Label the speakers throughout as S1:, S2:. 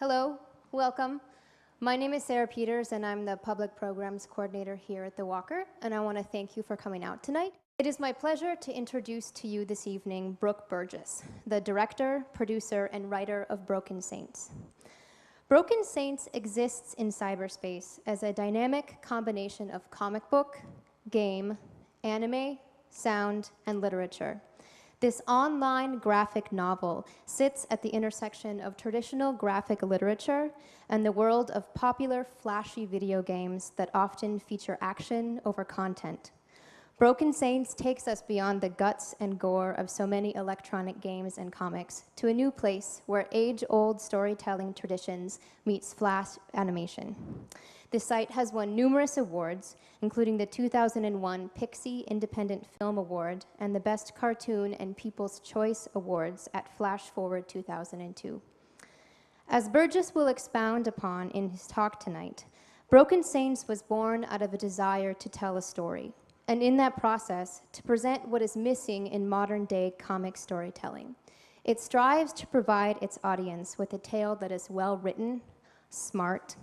S1: Hello, welcome. My name is Sarah Peters, and I'm the Public Programs Coordinator here at the Walker, and I want to thank you for coming out tonight. It is my pleasure to introduce to you this evening Brooke Burgess, the director, producer, and writer of Broken Saints. Broken Saints exists in cyberspace as a dynamic combination of comic book, game, anime, sound, and literature. This online graphic novel sits at the intersection of traditional graphic literature and the world of popular flashy video games that often feature action over content. Broken Saints takes us beyond the guts and gore of so many electronic games and comics to a new place where age-old storytelling traditions meets flash animation. The site has won numerous awards, including the 2001 Pixie Independent Film Award and the Best Cartoon and People's Choice Awards at Flash Forward 2002. As Burgess will expound upon in his talk tonight, Broken Saints was born out of a desire to tell a story, and in that process, to present what is missing in modern-day comic storytelling. It strives to provide its audience with a tale that is well-written, smart,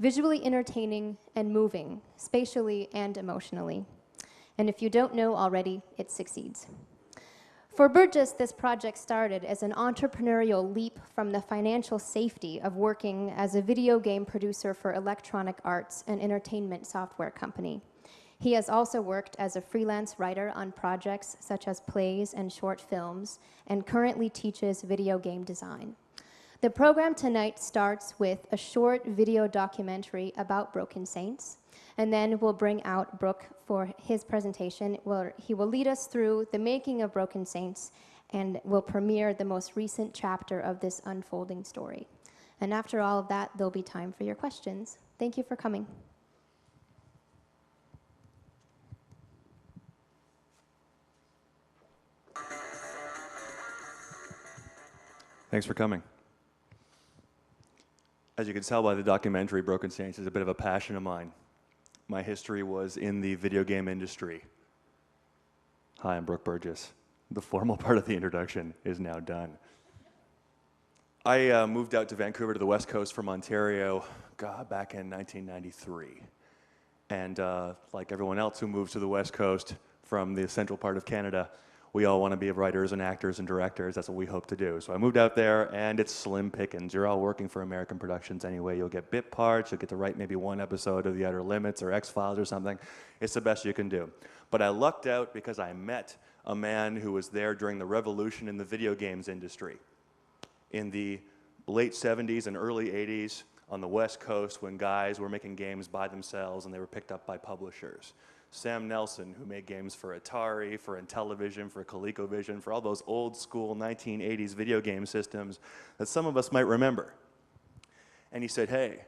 S1: visually entertaining, and moving, spatially and emotionally. And if you don't know already, it succeeds. For Burgess, this project started as an entrepreneurial leap from the financial safety of working as a video game producer for Electronic Arts, an entertainment software company. He has also worked as a freelance writer on projects such as plays and short films, and currently teaches video game design. The program tonight starts with a short video documentary about Broken Saints, and then we'll bring out Brooke for his presentation, where he will lead us through the making of Broken Saints and will premiere the most recent chapter of this unfolding story. And after all of that, there'll be time for your questions. Thank you for coming.
S2: Thanks for coming. As you can tell by the documentary, Broken Saints is a bit of a passion of mine. My history was in the video game industry. Hi, I'm Brooke Burgess. The formal part of the introduction is now done. I moved out to Vancouver to the West Coast from Ontario, back in 1993. And like everyone else who moves to the West Coast from the central part of Canada, we all want to be writers and actors and directors. That's what we hope to do. So I moved out there, and it's slim pickings. You're all working for American productions anyway. You'll get bit parts. You'll get to write maybe one episode of The Outer Limits or X-Files or something. It's the best you can do. But I lucked out because I met a man who was there during the revolution in the video games industry. In the late 70s and early 80s on the West Coast, when guys were making games by themselves and they were picked up by publishers. Sam Nelson, who made games for Atari, for Intellivision, for ColecoVision, for all those old school 1980s video game systems that some of us might remember. And he said, hey,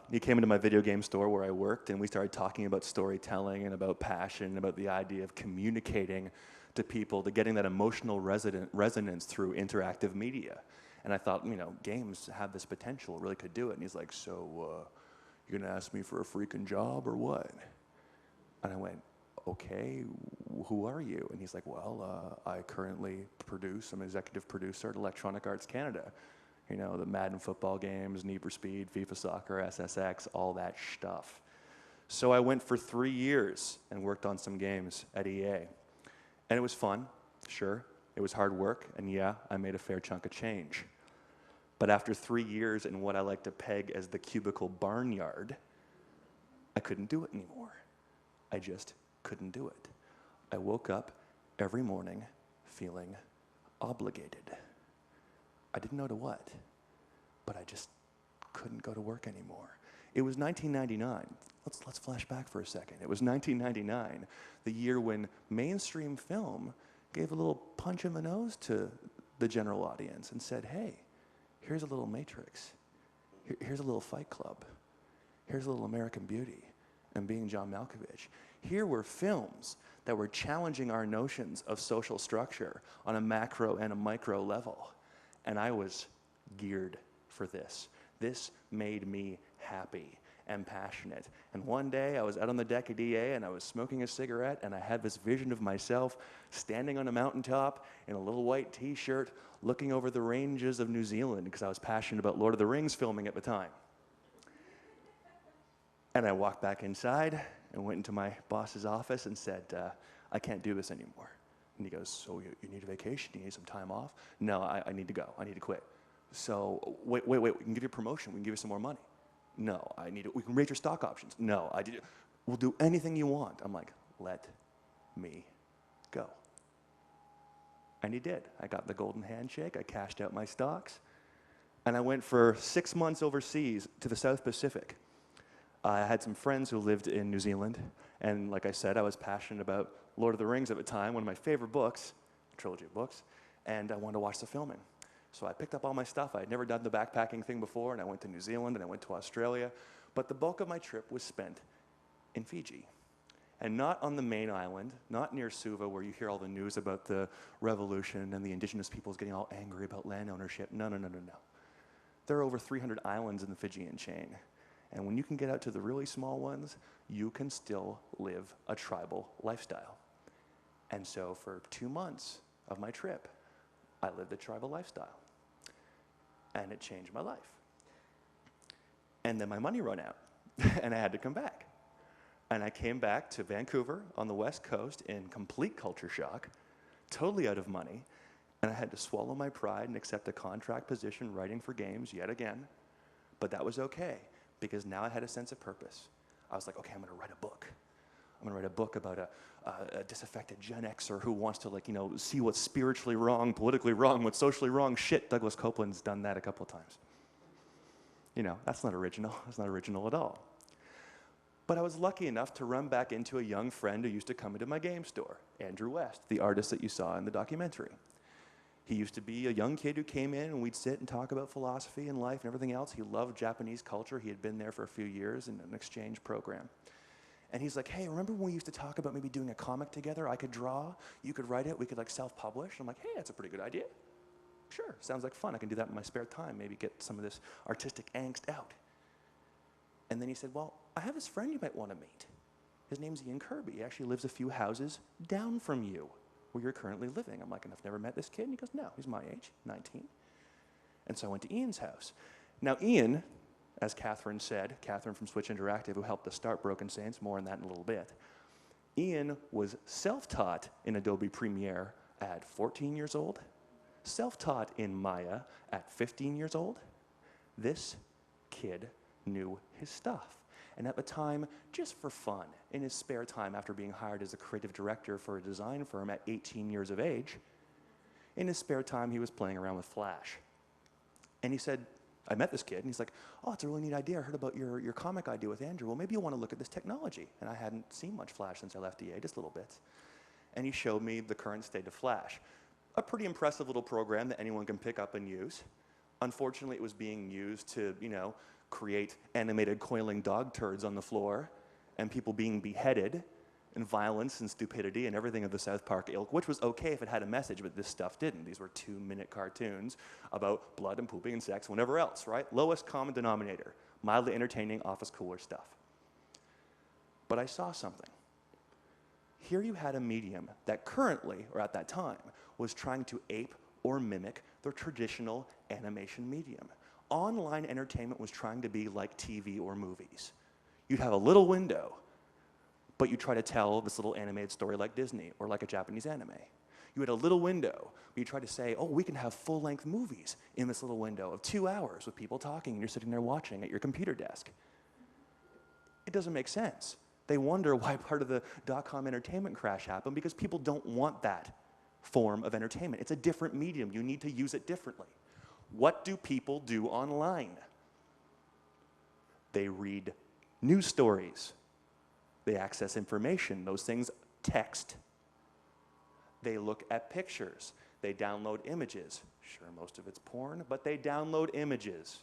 S2: he came into my video game store where I worked, and we started talking about storytelling and about passion, and about the idea of communicating to people, to getting that emotional resonance through interactive media. And I thought, games have this potential, really could do it. And he's like, so you're gonna ask me for a freaking job or what? And I went, okay, who are you? And he's like, well, I currently produce, I'm an executive producer at Electronic Arts Canada. The Madden football games, Need for Speed, FIFA Soccer, SSX, all that stuff. So I went for 3 years and worked on some games at EA. And it was fun, sure. It was hard work, and yeah, I made a fair chunk of change. But after 3 years in what I like to peg as the cubicle barnyard, I couldn't do it anymore. I just couldn't do it. I woke up every morning feeling obligated. I didn't know to what, but I just couldn't go to work anymore. It was 1999. Let's flash back for a second. It was 1999, the year when mainstream film gave a little punch in the nose to the general audience and said, hey, here's a little Matrix. Here's a little Fight Club. Here's a little American Beauty. And Being John Malkovich. Here were films that were challenging our notions of social structure on a macro and a micro level. And I was geared for this. This made me happy. and passionate. And one day I was out on the deck of DA and I was smoking a cigarette and I had this vision of myself standing on a mountaintop in a little white t-shirt looking over the ranges of New Zealand because I was passionate about Lord of the Rings filming at the time. And I walked back inside and went into my boss's office and said, I can't do this anymore. And he goes, so you need a vacation? You need some time off? No, I need to go. I need to quit. So wait, we can give you a promotion. We can give you some more money. No, we can raise your stock options. No, we'll do anything you want. I'm like, let me go. And he did. I got the golden handshake. I cashed out my stocks. And I went for 6 months overseas to the South Pacific. I had some friends who lived in New Zealand. And like I said, I was passionate about Lord of the Rings at the time, one of my favorite books, a trilogy of books. And I wanted to watch the filming. So I picked up all my stuff. I had never done the backpacking thing before, and I went to New Zealand, and I went to Australia. But the bulk of my trip was spent in Fiji. And not on the main island, not near Suva, where you hear all the news about the revolution and the indigenous peoples getting all angry about land ownership. No. There are over 300 islands in the Fijian chain. And when you can get out to the really small ones, you can still live a tribal lifestyle. And so for 2 months of my trip, I lived a tribal lifestyle. And it changed my life. And then my money ran out, and I had to come back. And I came back to Vancouver on the West Coast in complete culture shock, totally out of money, and I had to swallow my pride and accept a contract position writing for games yet again. But that was okay, because now I had a sense of purpose. I was like, okay, I'm gonna write a book. I'm gonna write a book about a disaffected Gen Xer who wants to see what's spiritually wrong, politically wrong, what's socially wrong. Shit, Douglas Copeland's done that a couple of times. That's not original. That's not original at all. But I was lucky enough to run back into a young friend who used to come into my game store, Andrew West, the artist that you saw in the documentary. He used to be a young kid who came in and we'd sit and talk about philosophy and life and everything else. He loved Japanese culture. He had been there for a few years in an exchange program. And he's like, hey, remember when we used to talk about maybe doing a comic together? I could draw, you could write it, we could self-publish. I'm like, hey, that's a pretty good idea. Sure, sounds like fun. I can do that in my spare time, maybe get some of this artistic angst out. And then he said, well, I have this friend you might want to meet. His name's Ian Kirby. He actually lives a few houses down from you, where you're currently living. I'm like, and I've never met this kid? And he goes, no, he's my age, 19. And so I went to Ian's house. Now, Ian, as Catherine said, Catherine from Switch Interactive, who helped us start Broken Saints, more on that in a little bit. Ian was self-taught in Adobe Premiere at 14 years old, self-taught in Maya at 15 years old. This kid knew his stuff. And at the time, just for fun, in his spare time after being hired as a creative director for a design firm at 18 years of age, in his spare time he was playing around with Flash. And he said, I met this kid, and he's like, oh, it's a really neat idea. I heard about your comic idea with Andrew. Well, maybe you want to look at this technology. And I hadn't seen much Flash since I left EA, just little bits. And he showed me the current state of Flash. A pretty impressive little program that anyone can pick up and use. Unfortunately, it was being used to, create animated coiling dog turds on the floor and people being beheaded and violence and stupidity and everything of the South Park ilk, which was okay if it had a message, but this stuff didn't. These were 2-minute cartoons about blood and pooping and sex and whatever else, right? Lowest common denominator, mildly entertaining, office cooler stuff. But I saw something. Here you had a medium that currently, or at that time, was trying to ape or mimic the traditional animation medium. Online entertainment was trying to be like TV or movies. You'd have a little window, but you try to tell this little animated story like Disney or like a Japanese anime. You had a little window, but you try to say, oh, we can have full-length movies in this little window of 2 hours with people talking and you're sitting there watching at your computer desk. It doesn't make sense. They wonder why part of the dot-com entertainment crash happened because people don't want that form of entertainment. It's a different medium. You need to use it differently. What do people do online? They read news stories. They access information. Those things text. They look at pictures. They download images. Sure, most of it's porn, but they download images.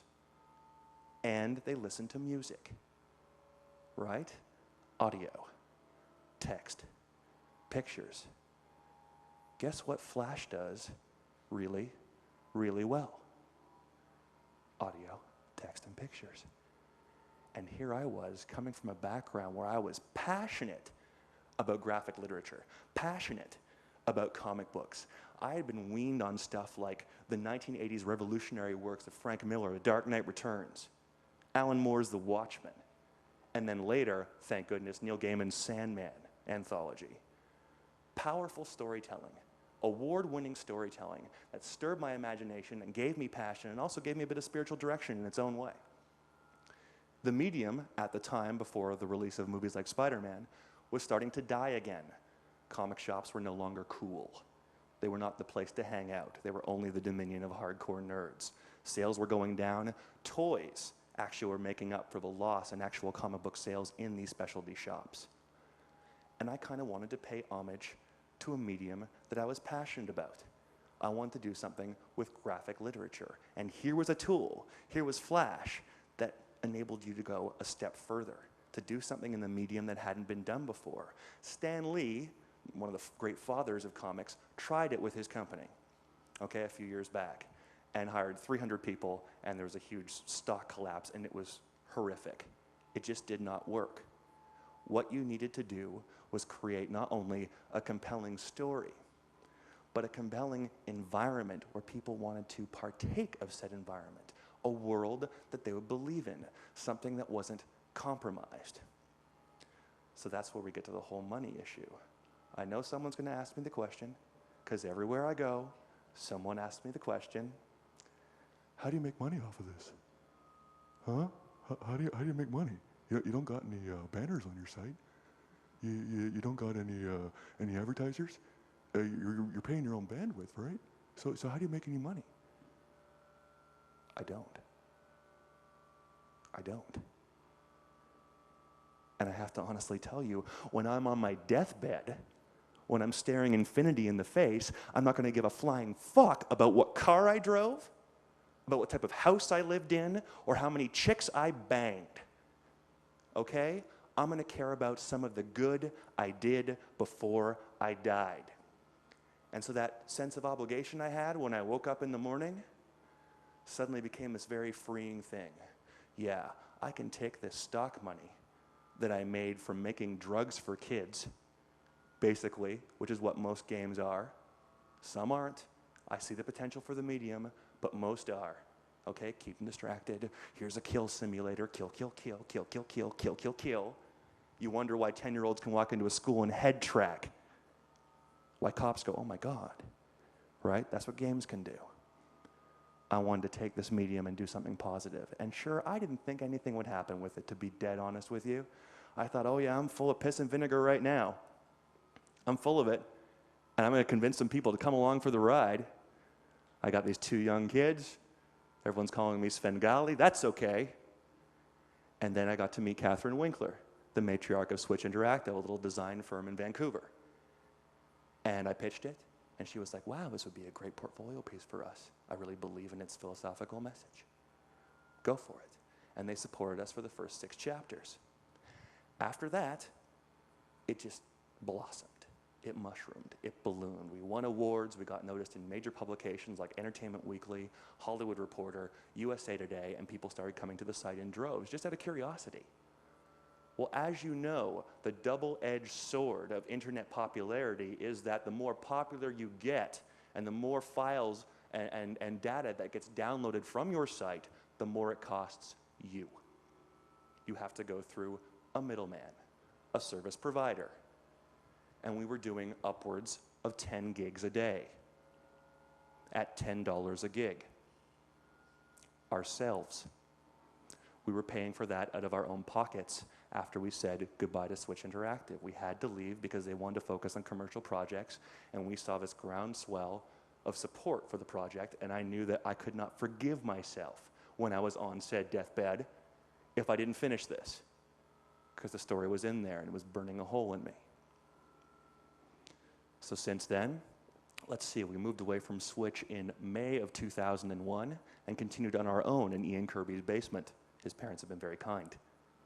S2: And they listen to music. Right? Audio, text, pictures. Guess what Flash does really, really well? Audio, text, and pictures. And here I was, coming from a background where I was passionate about graphic literature, passionate about comic books. I had been weaned on stuff like the 1980s revolutionary works of Frank Miller, The Dark Knight Returns, Alan Moore's The Watchmen, and then later, thank goodness, Neil Gaiman's Sandman anthology. Powerful storytelling, award-winning storytelling that stirred my imagination and gave me passion and also gave me a bit of spiritual direction in its own way. The medium, at the time before the release of movies like Spider-Man, was starting to die again. Comic shops were no longer cool. They were not the place to hang out. They were only the dominion of hardcore nerds. Sales were going down. Toys actually were making up for the loss in actual comic book sales in these specialty shops. And I kind of wanted to pay homage to a medium that I was passionate about. I wanted to do something with graphic literature. And here was a tool, here was Flash, that enabled you to go a step further, to do something in the medium that hadn't been done before. Stan Lee, one of the great fathers of comics, tried it with his company, okay, a few years back, and hired 300 people, and there was a huge stock collapse, and it was horrific. It just did not work. What you needed to do was create not only a compelling story, but a compelling environment where people wanted to partake of said environment, a world that they would believe in, something that wasn't compromised. So that's where we get to the whole money issue. I know someone's going to ask me the question, because everywhere I go, someone asks me the question, how do you make money off of this? Huh? How do you make money? You don't got any banners on your site? You don't got any advertisers? You're paying your own bandwidth, right? So how do you make any money? I don't. And I have to honestly tell you, when I'm on my deathbed, when I'm staring infinity in the face, I'm not going to give a flying fuck about what car I drove, about what type of house I lived in, or how many chicks I banged. Okay? I'm going to care about some of the good I did before I died. And so that sense of obligation I had when I woke up in the morning suddenly became this very freeing thing. Yeah, I can take this stock money that I made from making drugs for kids, basically, which is what most games are. Some aren't. I see the potential for the medium, but most are. Okay, keep them distracted. Here's a kill simulator. Kill, kill, kill, kill, kill, kill, kill, kill, kill. You wonder why 10-year-olds can walk into a school and head track. Why cops go, oh my God, right? That's what games can do. I wanted to take this medium and do something positive. And sure, I didn't think anything would happen with it, to be dead honest with you. I thought, oh yeah, I'm full of piss and vinegar right now. I'm full of it, and I'm going to convince some people to come along for the ride. I got these 2 young kids. Everyone's calling me Svengali. That's okay. And then I got to meet Catherine Winkler, the matriarch of Switch Interactive, a little design firm in Vancouver. And I pitched it. And she was like, wow, this would be a great portfolio piece for us. I really believe in its philosophical message. Go for it. And they supported us for the first 6 chapters. After that, it just blossomed. It mushroomed. It ballooned. We won awards. We got noticed in major publications like Entertainment Weekly, Hollywood Reporter, USA Today, and people started coming to the site in droves, just out of curiosity. Well, as you know, the double-edged sword of internet popularity is that the more popular you get and the more files and data that gets downloaded from your site, the more it costs you. You have to go through a middleman, a service provider. And we were doing upwards of 10 gigs a day at $10 a gig. Ourselves. We were paying for that out of our own pockets after we said goodbye to Switch Interactive. We had to leave because they wanted to focus on commercial projects, and we saw this groundswell of support for the project, and I knew that I could not forgive myself when I was on said deathbed if I didn't finish this, because the story was in there and it was burning a hole in me. So since then, let's see, we moved away from Switch in May of 2001 and continued on our own in Ian Kirby's basement. His parents have been very kind,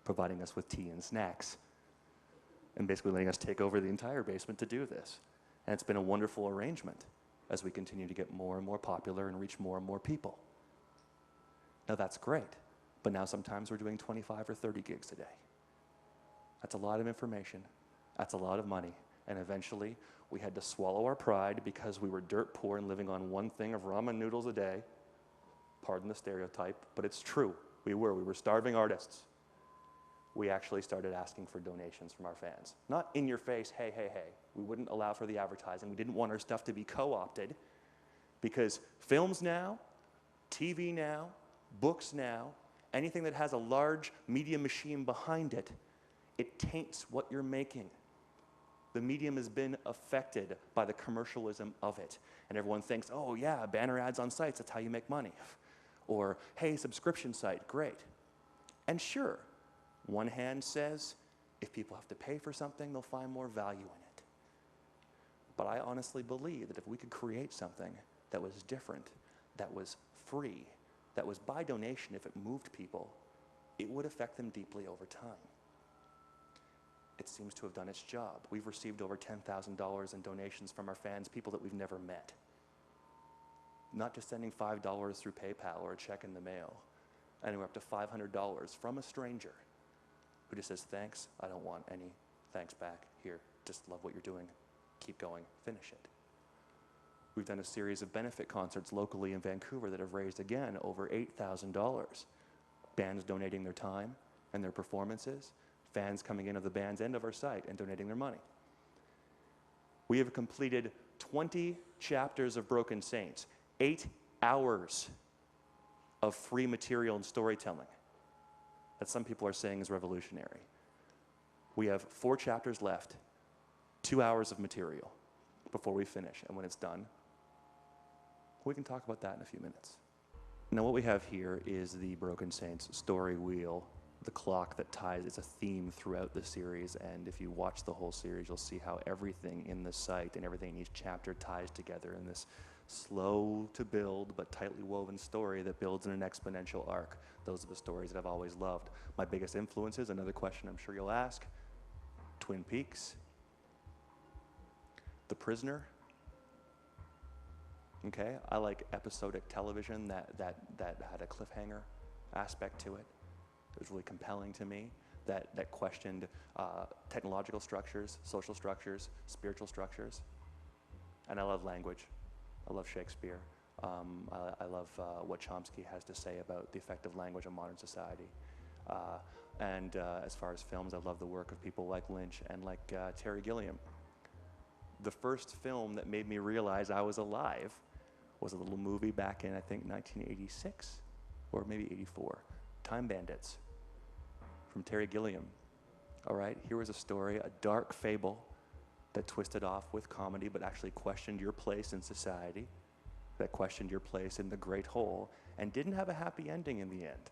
S2: providing us with tea and snacks, and basically letting us take over the entire basement to do this. And it's been a wonderful arrangement as we continue to get more and more popular and reach more and more people. Now that's great, But now sometimes we're doing 25 or 30 gigs a day. That's a lot of information. That's a lot of money. And eventually, we had to swallow our pride because we were dirt poor and living on one thing of ramen noodles a day. Pardon the stereotype, but it's true. We were starving artists. We actually started asking for donations from our fans. Not in your face, hey, hey, hey. We wouldn't allow for the advertising. We didn't want our stuff to be co-opted because films now, TV now, books now, anything that has a large media machine behind it, it taints what you're making. The medium has been affected by the commercialism of it. And everyone thinks, oh yeah, banner ads on sites, that's how you make money. Or, hey, subscription site, great. And sure, one hand says, if people have to pay for something, they'll find more value in it. But I honestly believe that if we could create something that was different, that was free, that was by donation if it moved people, it would affect them deeply over time. It seems to have done its job. We've received over $10,000 in donations from our fans, people that we've never met. Not just sending $5 through PayPal or a check in the mail, anywhere up to $500 from a stranger who just says, thanks, I don't want any thanks back, here, just love what you're doing, keep going, finish it. We've done a series of benefit concerts locally in Vancouver that have raised, again, over $8,000. Bands donating their time and their performances, fans coming in of the band's end of our site and donating their money. We have completed 20 chapters of Broken Saints, 8 hours of free material and storytelling that some people are saying is revolutionary. We have 4 chapters left, 2 hours of material before we finish, and when it's done, we can talk about that in a few minutes. Now what we have here is the Broken Saints story wheel, the clock that ties. It's a theme throughout the series, and if you watch the whole series, you'll see how everything in the site and everything in each chapter ties together in this slow to build but tightly woven story that builds in an exponential arc. Those are the stories that I've always loved. My biggest influences, another question I'm sure you'll ask, Twin Peaks, The Prisoner. Okay, I like episodic television that had a cliffhanger aspect to it. It was really compelling to me, that questioned technological structures, social structures, spiritual structures. And I love language. I love Shakespeare. I love what Chomsky has to say about the effect of language on modern society. And as far as films, I love the work of people like Lynch and like Terry Gilliam. The first film that made me realize I was alive was a little movie back in, I think, 1986 or maybe 84, Time Bandits, from Terry Gilliam. All right, here was a story, a dark fable that twisted off with comedy but actually questioned your place in society, that questioned your place in the great whole, and didn't have a happy ending in the end.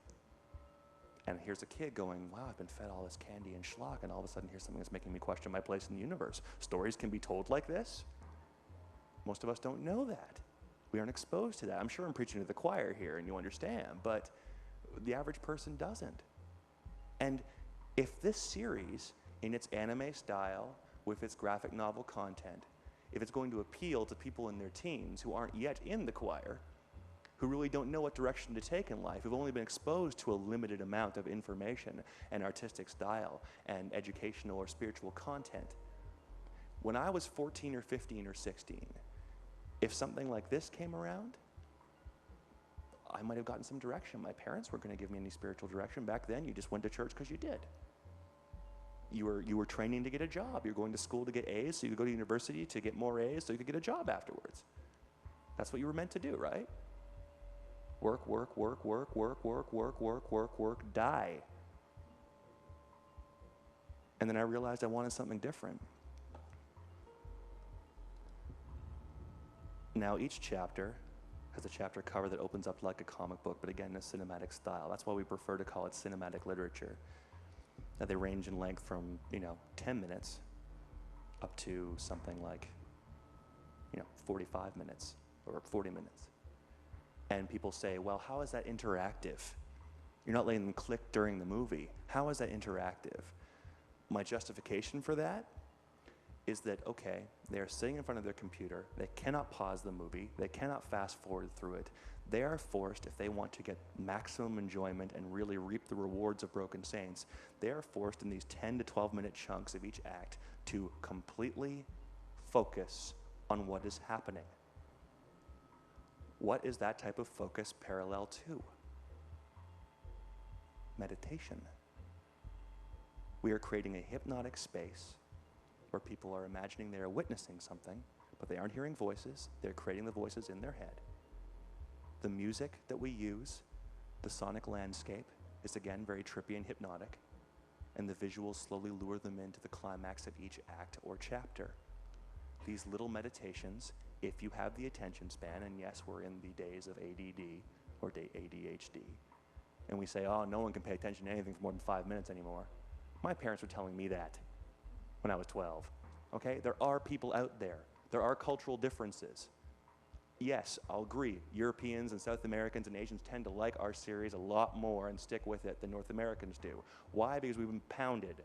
S2: And here's a kid going, wow, I've been fed all this candy and schlock, and all of a sudden here's something that's making me question my place in the universe. Stories can be told like this. Most of us don't know that. We aren't exposed to that. I'm sure I'm preaching to the choir here, and you understand, but the average person doesn't. And if this series, in its anime style, with its graphic novel content, if it's going to appeal to people in their teens who aren't yet in the choir, who really don't know what direction to take in life, who've only been exposed to a limited amount of information and artistic style and educational or spiritual content. When I was 14 or 15 or 16, if something like this came around, I might have gotten some direction. My parents weren't going to give me any spiritual direction. Back then, you just went to church because you did. You were training to get a job. You're going to school to get A's, so you could go to university to get more A's so you could get a job afterwards. That's what you were meant to do, right? Work, work, work, work, work, work, work, work, work, work, die. And then I realized I wanted something different. Now each chapter has a chapter cover that opens up like a comic book, but again, in a cinematic style. That's why we prefer to call it cinematic literature. Now they range in length from, 10 minutes up to something like, 45 minutes or 40 minutes. And people say, well, how is that interactive? You're not letting them click during the movie. How is that interactive? My justification for that is that, okay, they're sitting in front of their computer, they cannot pause the movie, they cannot fast forward through it, They are forced, if they want to get maximum enjoyment and really reap the rewards of Broken Saints, they are forced in these 10 to 12-minute chunks of each act to completely focus on what is happening. What is that type of focus parallel to? Meditation. We are creating a hypnotic space where people are imagining they are witnessing something, but they aren't hearing voices, they're creating the voices in their head. The music that we use, the sonic landscape, is again very trippy and hypnotic, and the visuals slowly lure them into the climax of each act or chapter. These little meditations, if you have the attention span, and yes, we're in the days of ADD or ADHD, and we say, oh, no one can pay attention to anything for more than 5 minutes anymore. My parents were telling me that when I was 12. Okay, there are people out there. There are cultural differences. Yes, I'll agree. Europeans and South Americans and Asians tend to like our series a lot more and stick with it than North Americans do. Why? Because we've been pounded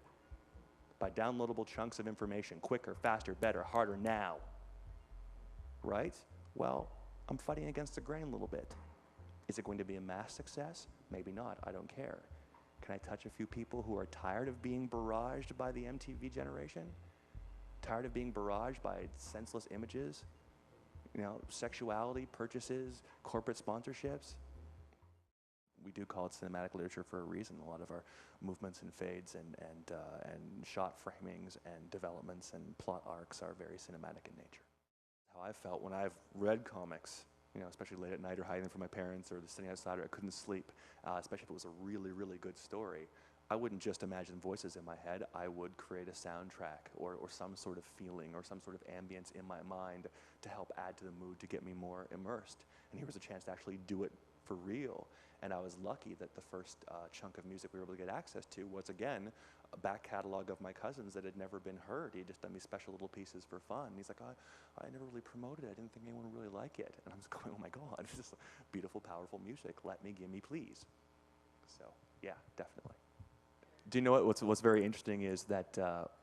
S2: by downloadable chunks of information, quicker, faster, better, harder now. Right? Well, I'm fighting against the grain a little bit. Is it going to be a mass success? Maybe not. I don't care. Can I touch a few people who are tired of being barraged by the MTV generation? Tired of being barraged by senseless images? You know, sexuality, purchases, corporate sponsorships? We do call it cinematic literature for a reason. A lot of our movements and fades and shot framings and developments and plot arcs are very cinematic in nature. How I felt when I've read comics, you know, especially late at night or hiding from my parents or sitting outside or I couldn't sleep, especially if it was a really, really good story, I wouldn't just imagine voices in my head. I would create a soundtrack or some sort of feeling or some sort of ambience in my mind to help add to the mood to get me more immersed. And here was a chance to actually do it for real. And I was lucky that the first chunk of music we were able to get access to was, again, a back catalog of my cousins that had never been heard. He had just done these special little pieces for fun. And he's like, oh, I never really promoted it. I didn't think anyone would really like it. And I was going, oh my God, this is beautiful, powerful music. Let me, gimme, please. So, yeah, definitely. Do you know what's very interesting is that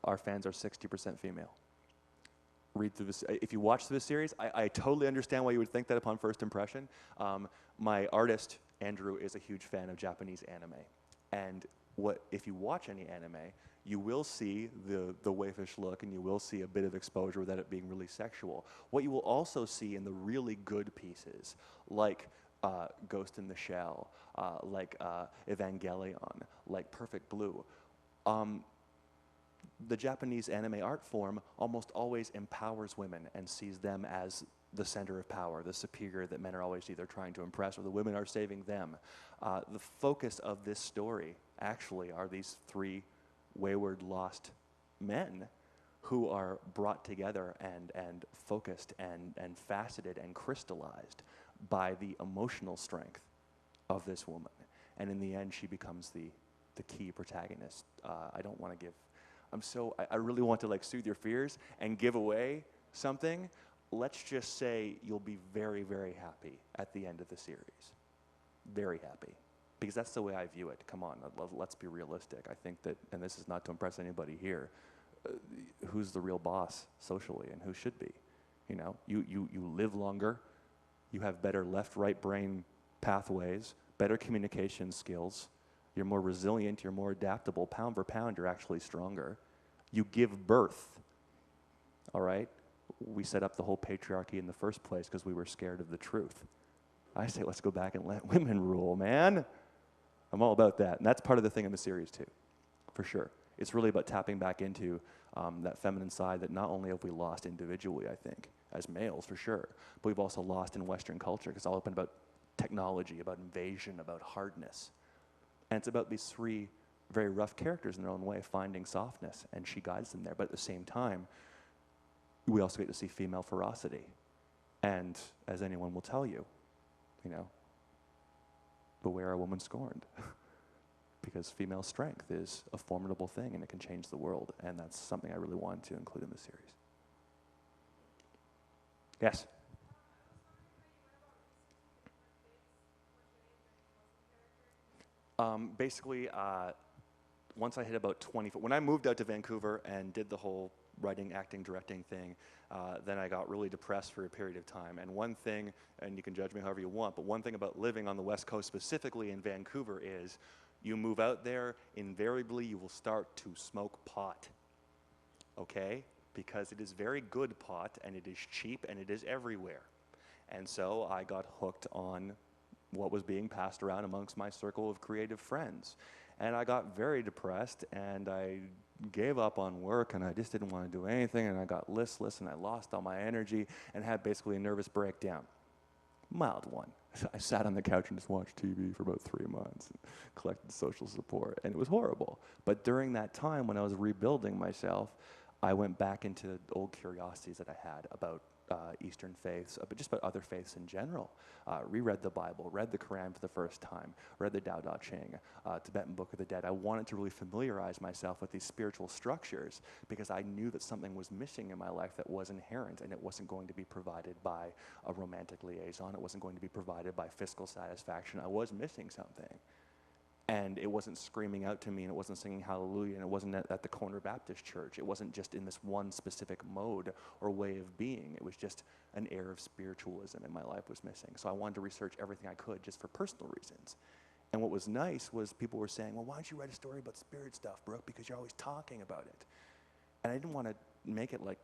S2: our fans are 60% female. Read through this. If you watch this series, I totally understand why you would think that upon first impression. My artist, Andrew, is a huge fan of Japanese anime. And if you watch any anime, you will see the waifish look and you will see a bit of exposure without it being really sexual. What you will also see in the really good pieces, like Ghost in the Shell, like Evangelion, like Perfect Blue, the Japanese anime art form almost always empowers women and sees them as the center of power, the superior that men are always either trying to impress or the women are saving them. The focus of this story actually are these three wayward, lost men who are brought together and focused and faceted and crystallized by the emotional strength of this woman. And in the end, she becomes the key protagonist. I don't want to give, I really want to like soothe your fears and give away something. Let's just say you'll be very, very happy at the end of the series. Very happy. Because that's the way I view it. Come on, let's be realistic. I think that, and this is not to impress anybody here, who's the real boss socially and who should be? You know, you live longer, you have better left-right brain pathways, better communication skills, you're more resilient, you're more adaptable, pound for pound, you're actually stronger. You give birth, all right? We set up the whole patriarchy in the first place because we were scared of the truth. I say let's go back and let women rule, man. I'm all about that. And that's part of the thing in the series too, for sure. It's really about tapping back into that feminine side that not only have we lost individually, I think, as males for sure, but we've also lost in Western culture because it's all been about technology, about invasion, about hardness. And it's about these three very rough characters in their own way finding softness, and she guides them there. But at the same time, we also get to see female ferocity. And as anyone will tell you, you know, beware a woman scorned. Because female strength is a formidable thing and it can change the world. And that's something I really wanted to include in the series. Yes? Basically, once I hit about 20, when I moved out to Vancouver and did the whole writing, acting, directing thing. Then I got really depressed for a period of time. And one thing, and you can judge me however you want, but one thing about living on the West Coast, specifically in Vancouver, is you move out there, invariably you will start to smoke pot, okay? Because it is very good pot, and it is cheap, and it is everywhere. And so I got hooked on what was being passed around amongst my circle of creative friends. And I got very depressed, and I gave up on work, and I just didn't want to do anything, and I got listless, and I lost all my energy, and had basically a nervous breakdown. Mild one. I sat on the couch and just watched TV for about 3 months and collected social support, and it was horrible. But during that time, when I was rebuilding myself, I went back into old curiosities that I had about Eastern faiths, but just about other faiths in general. Reread the Bible, read the Quran for the first time, read the Tao Te Ching, Tibetan Book of the Dead. I wanted to really familiarize myself with these spiritual structures because I knew that something was missing in my life that was inherent, and it wasn't going to be provided by a romantic liaison. It wasn't going to be provided by fiscal satisfaction. I was missing something. And it wasn't screaming out to me, and it wasn't singing hallelujah, and it wasn't at the Corner Baptist Church. It wasn't just in this one specific mode or way of being. It was just an air of spiritualism, and my life was missing. So I wanted to research everything I could just for personal reasons. And what was nice was people were saying, well, why don't you write a story about spirit stuff, Brooke, because you're always talking about it. And I didn't want to make it like,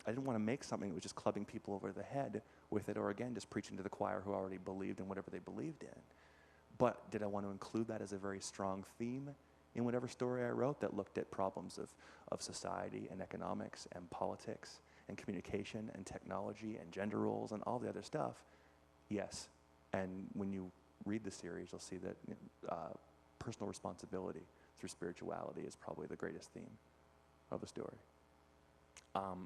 S2: I didn't want to make something that was just clubbing people over the head with it, or again, just preaching to the choir who already believed in whatever they believed in. But did I want to include that as a very strong theme in whatever story I wrote that looked at problems of society and economics and politics and communication and technology and gender roles and all the other stuff? Yes. And when you read the series, you'll see that personal responsibility through spirituality is probably the greatest theme of the story.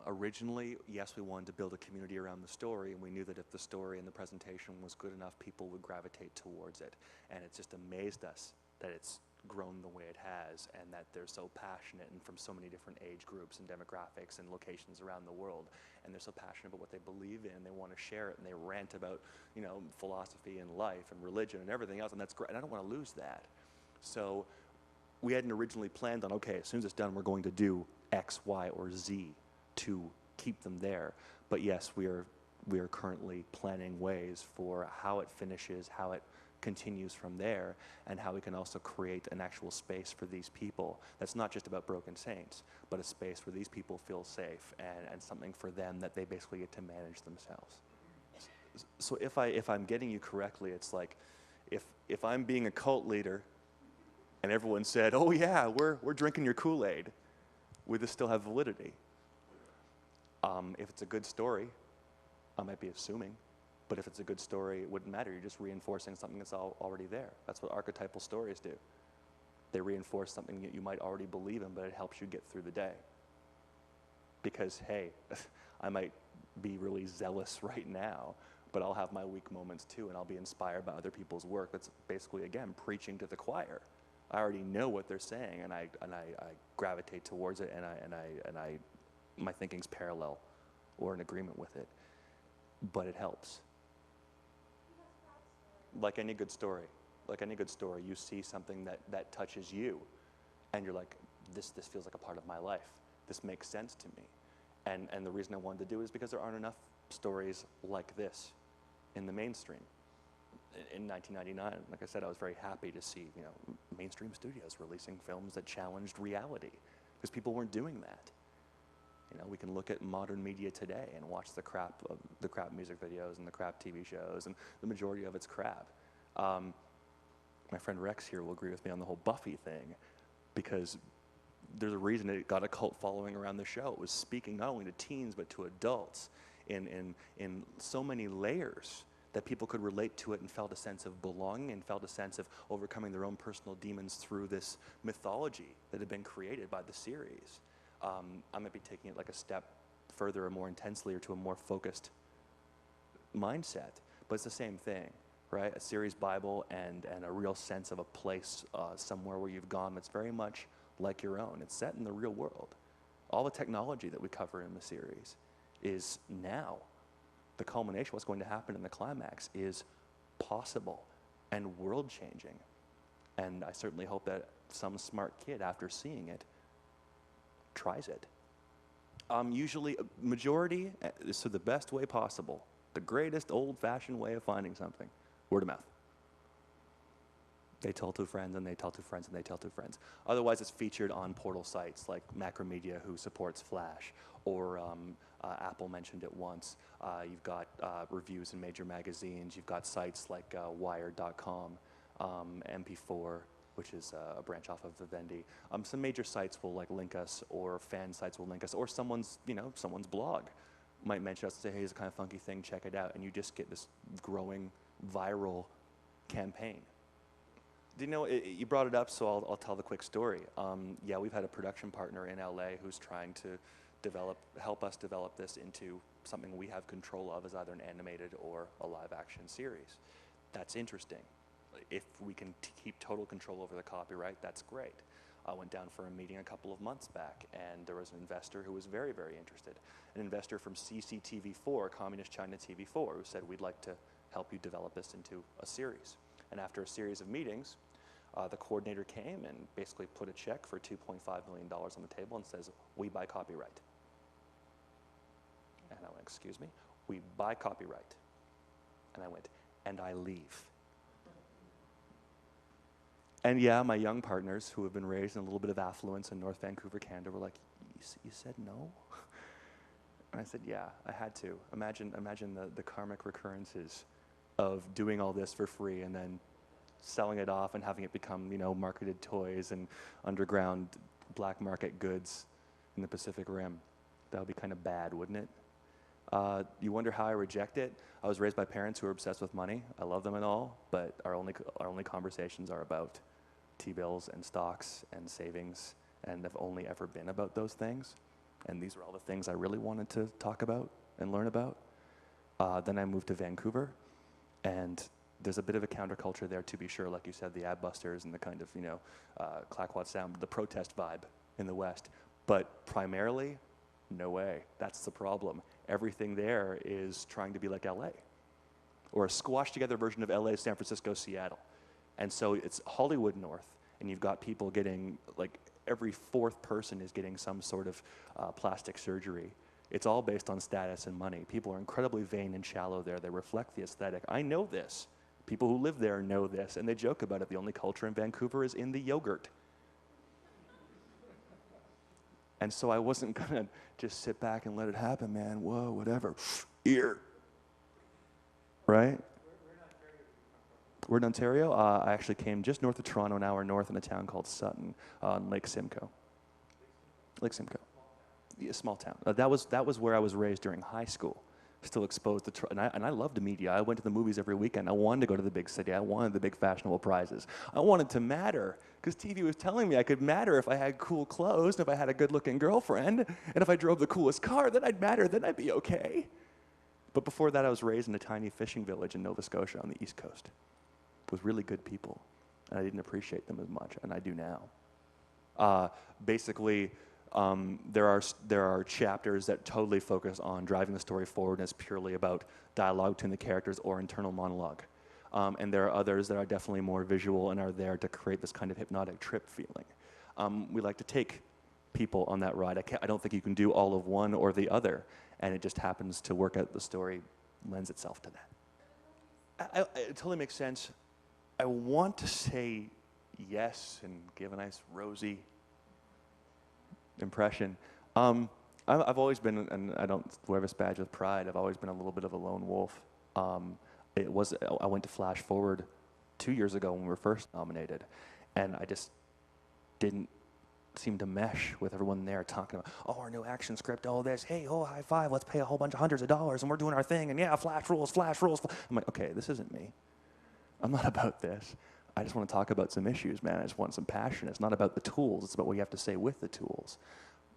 S2: Originally, yes, we wanted to build a community around the story, and we knew that if the story and the presentation was good enough, people would gravitate towards it. And it's just amazed us that it's grown the way it has, and that they're so passionate, and from so many different age groups and demographics and locations around the world. And they're so passionate about what they believe in, they want to share it, and they rant about, you know, philosophy and life and religion and everything else, and that's great. And I don't want to lose that. So we hadn't originally planned on, okay, as soon as it's done, we're going to do X, Y, or Z to keep them there. But yes, we are currently planning ways for how it finishes, how it continues from there, and how we can also create an actual space for these people that's not just about broken saints, but a space where these people feel safe, and something for them that they basically get to manage themselves. So if I'm getting you correctly, it's like if I'm being a cult leader and everyone said, oh yeah, we're drinking your Kool-Aid, would this still have validity? If it's a good story, I might be assuming, but if it's a good story, it wouldn't matter. You're just reinforcing something that's already there. That's what archetypal stories do. They reinforce something that you might already believe in, but it helps you get through the day. Because, hey, I might be really zealous right now, but I'll have my weak moments too, and I'll be inspired by other people's work. That's basically, again, preaching to the choir. I already know what they're saying, and I gravitate towards it, and my thinking's parallel or in agreement with it, but it helps. Like any good story, you see something that touches you, and you're like, this feels like a part of my life. This makes sense to me. And the reason I wanted to do it is because there aren't enough stories like this in the mainstream. In 1999, like I said, I was very happy to see, you know, mainstream studios releasing films that challenged reality, because people weren't doing that. You know, we can look at modern media today and watch the crap music videos and the crap TV shows, and the majority of it's crap. My friend Rex here will agree with me on the whole Buffy thing, because there's a reason it got a cult following around the show. It was speaking not only to teens but to adults in so many layers that people could relate to it and felt a sense of belonging and felt a sense of overcoming their own personal demons through this mythology that had been created by the series. I might be taking it like a step further or more intensely or to a more focused mindset, but it's the same thing, right? A series Bible and a real sense of a place somewhere where you've gone that's very much like your own. It's set in the real world. All the technology that we cover in the series is now. The culmination, what's going to happen in the climax, is possible and world-changing. And I certainly hope that some smart kid, after seeing it, tries it. Usually, majority, so the best way possible, the greatest old-fashioned way of finding something, word of mouth. They tell two friends, and they tell two friends, and they tell two friends. Otherwise, it's featured on portal sites like Macromedia, who supports Flash, or Apple mentioned it once. You've got reviews in major magazines. You've got sites like Wired.com, MP4, which is a branch off of Vivendi. Some major sites will link us, or fan sites will link us, or someone's blog might mention us and say, hey, it's a kind of funky thing, check it out, and you just get this growing viral campaign. Do you know, you brought it up, so I'll tell the quick story. Yeah, we've had a production partner in LA who's trying to help us develop this into something we have control of as either an animated or a live action series. That's interesting. If we can keep total control over the copyright, that's great. I went down for a meeting a couple of months back, and there was an investor who was very, very interested. An investor from CCTV4, Communist China TV4, who said, we'd like to help you develop this into a series. And after a series of meetings, the coordinator came and basically put a check for $2.5 million on the table and says, we buy copyright. And I went, excuse me? We buy copyright. And I went, and I leave. And yeah, my young partners who have been raised in a little bit of affluence in North Vancouver, Canada, were like, you said no? And I said, yeah, I had to. Imagine the karmic recurrences of doing all this for free and then selling it off and having it become, marketed toys and underground black market goods in the Pacific Rim. That would be kind of bad, wouldn't it? You wonder how I reject it? I was raised by parents who are obsessed with money. I love them and all, but our only conversations are about T-bills and stocks and savings, and have only ever been about those things. And these were all the things I really wanted to talk about and learn about. Then I moved to Vancouver, and there's a bit of a counterculture there, to be sure, like you said, the ab busters and the kind of, clackwad sound, the protest vibe in the West. But primarily, no way. That's the problem. Everything there is trying to be like LA, or a squashed together version of LA, San Francisco, Seattle. And so it's Hollywood North, and you've got people getting, every fourth person is getting some sort of plastic surgery. It's all based on status and money. People are incredibly vain and shallow there. They reflect the aesthetic. I know this. People who live there know this, and they joke about it. The only culture in Vancouver is in the yogurt. And so I wasn't gonna just sit back and let it happen, man. Whoa, whatever. Ear. Right? We're in Ontario. I actually came just north of Toronto, an hour north, in a town called Sutton on Lake Simcoe. Lake Simcoe. Yeah, small town. That was where I was raised during high school. Still exposed to, and I loved the media. I went to the movies every weekend. I wanted to go to the big city. I wanted the big fashionable prizes. I wanted to matter, because TV was telling me I could matter if I had cool clothes, and if I had a good-looking girlfriend, and if I drove the coolest car, then I'd matter, then I'd be okay. But before that, I was raised in a tiny fishing village in Nova Scotia on the East Coast with really good people, and I didn't appreciate them as much, and I do now. Basically, there are chapters that totally focus on driving the story forward, and it's purely about dialogue between the characters or internal monologue. And there are others that are definitely more visual and are there to create this kind of hypnotic trip feeling. We like to take people on that ride. I don't think you can do all of one or the other, and it just happens to work out. The story lends itself to that. It totally makes sense. I want to say yes and give a nice rosy impression. I've always been, and I don't wear this badge with pride, I've always been a little bit of a lone wolf. I went to Flash Forward 2 years ago when we were first nominated, and I just didn't seem to mesh with everyone there talking about, oh, our new action script, oh, this, hey, oh, high five, let's pay a whole bunch of hundreds of dollars, and we're doing our thing, and yeah, Flash rules, Flash rules. I'm like, okay, this isn't me. I'm not about this. I just want to talk about some issues, man. I just want some passion. It's not about the tools. It's about what you have to say with the tools.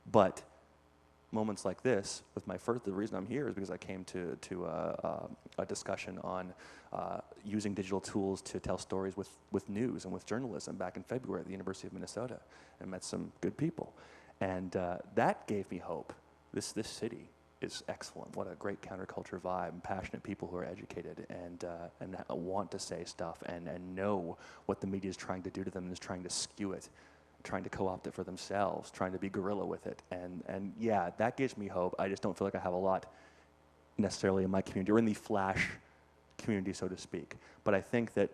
S2: But moments like this, the reason I'm here is because I came to a discussion on using digital tools to tell stories with news and with journalism back in February at the University of Minnesota, and met some good people. And that gave me hope. This city is excellent. What a great counterculture vibe, and passionate people who are educated and want to say stuff and know what the media is trying to do to them and is trying to skew it, trying to co-opt it for themselves, trying to be guerrilla with it. And yeah, that gives me hope. I just don't feel like I have a lot necessarily in my community, or in the Flash community, so to speak. But I think that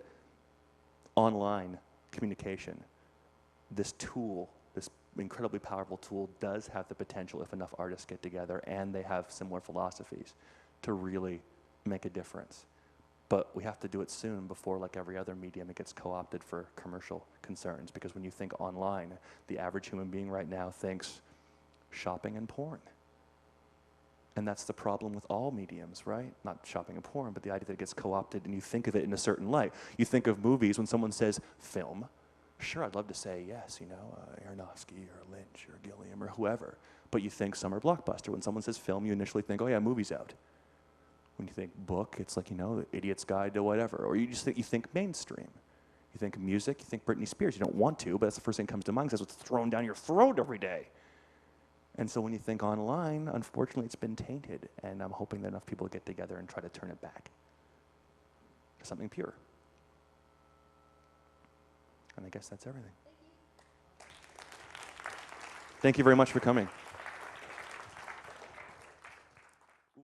S2: online communication, this tool, this incredibly powerful tool, does have the potential, if enough artists get together and they have similar philosophies, to really make a difference. But we have to do it soon before, like every other medium, it gets co-opted for commercial concerns. Because when you think online, the average human being right now thinks shopping and porn. And that's the problem with all mediums, right? Not shopping and porn, but the idea that it gets co-opted and you think of it in a certain light. You think of movies when someone says film. Sure, I'd love to say yes, you know, Aronofsky or Lynch or Gilliam or whoever. But you think summer blockbuster. When someone says film, you initially think, oh yeah, movie's out. When you think book, it's like, you know, The Idiot's Guide to whatever. Or you just think, you think mainstream. You think music, you think Britney Spears. You don't want to, but that's the first thing that comes to mind because that's what's thrown down your throat every day. And so when you think online, unfortunately, it's been tainted. And I'm hoping that enough people get together and try to turn it back to something pure. And I guess that's everything. Thank you very much for coming.